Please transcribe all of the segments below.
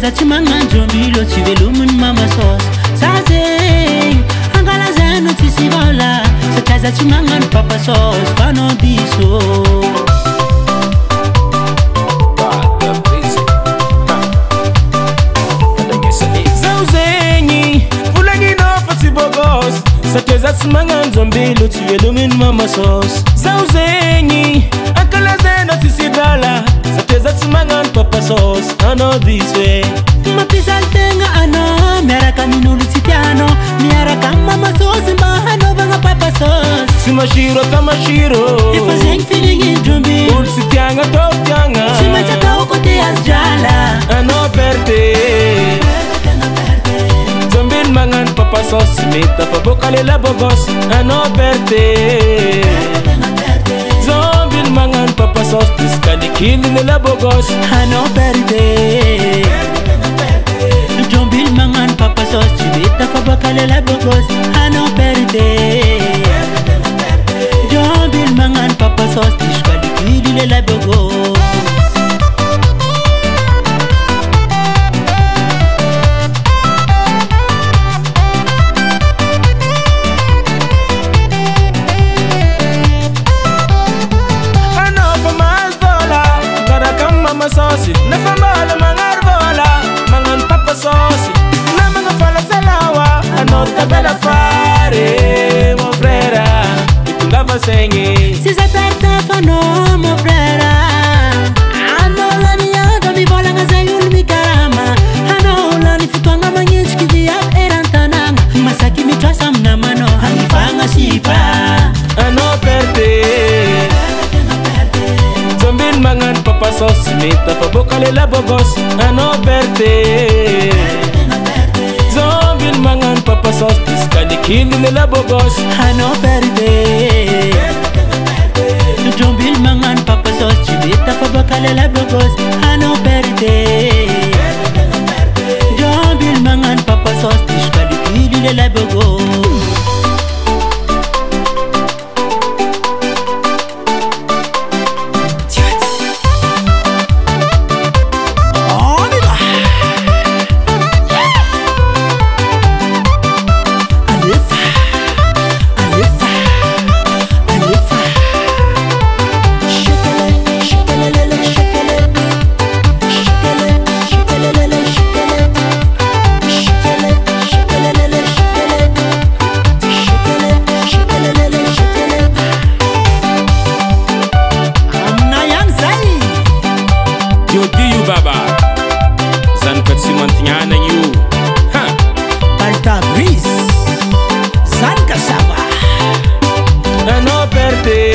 Sateza tsy magnandro milo tsy velominy mama sauce Sazeng angala zeno tsisy vola Sateza tsy magnandro papa sauce fanao diso Zaho zegny volagninao fa tsy bogos Sateza tsy magnandro mbilo tsy velominy mama sauce Zaho zegny angala zeno tsisy vola Sateza tsy magnandro papa sauce anao diso e Mapisaly tegna anao miaraka amin'olo tsy tianao miaraka amin'ny mama sauce mba hanaovagna papa sauce Tsy masiro ata masiro Efa zegny feeling dromby olo tsy tiagna atao tiagna Tsy maintsy atao côté Asdrala anao perte Zombiny magnano papa sauce tsy mety afaboaka lela bogos anao perte Zombiny magnano papa sauce disika nikily lela bogos anao perte Zombiny magnano papa sauce tsy mety afaboaka lela bogos anao perte Zombiny magnano papa sauce disika nikily lela bogos sauce na famala mangarvola mangan papa sauce na mga fala salawa ano tabela fare mon frère itunga vasengi si sa perta fano mon frère ano lani yaga mi vola nga zayul mi karama ano lani futwanga manyech kivia erantananga masaki mi trasam na mano hangifanga sipa ano perde Zombine mangan papa sauce meta faboka lela bogos ano perte Zombine mangan papa sauce disika nikily lela bogos ano perde Zombine mangan papa sauce meta faboka lela bogos ano perde Zombine mangan papa sauce disika nikily lela bogos Baba zan kat simantignana io ha Palta bris zan kasava ano perde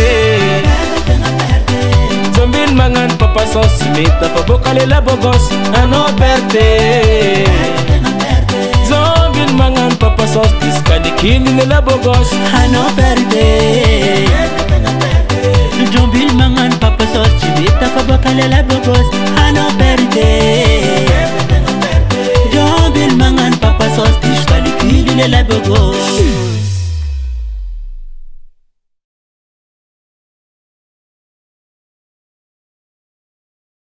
Zombine mangan papa sauce meta faboka lela bogos ano perde Zombine mangan papa sauce disika nikily lela bogos ano perde Zombine mangan papa sauce meta faboka lela bogos ano perde Zombine mangan papa sauce disika nikily lela bogos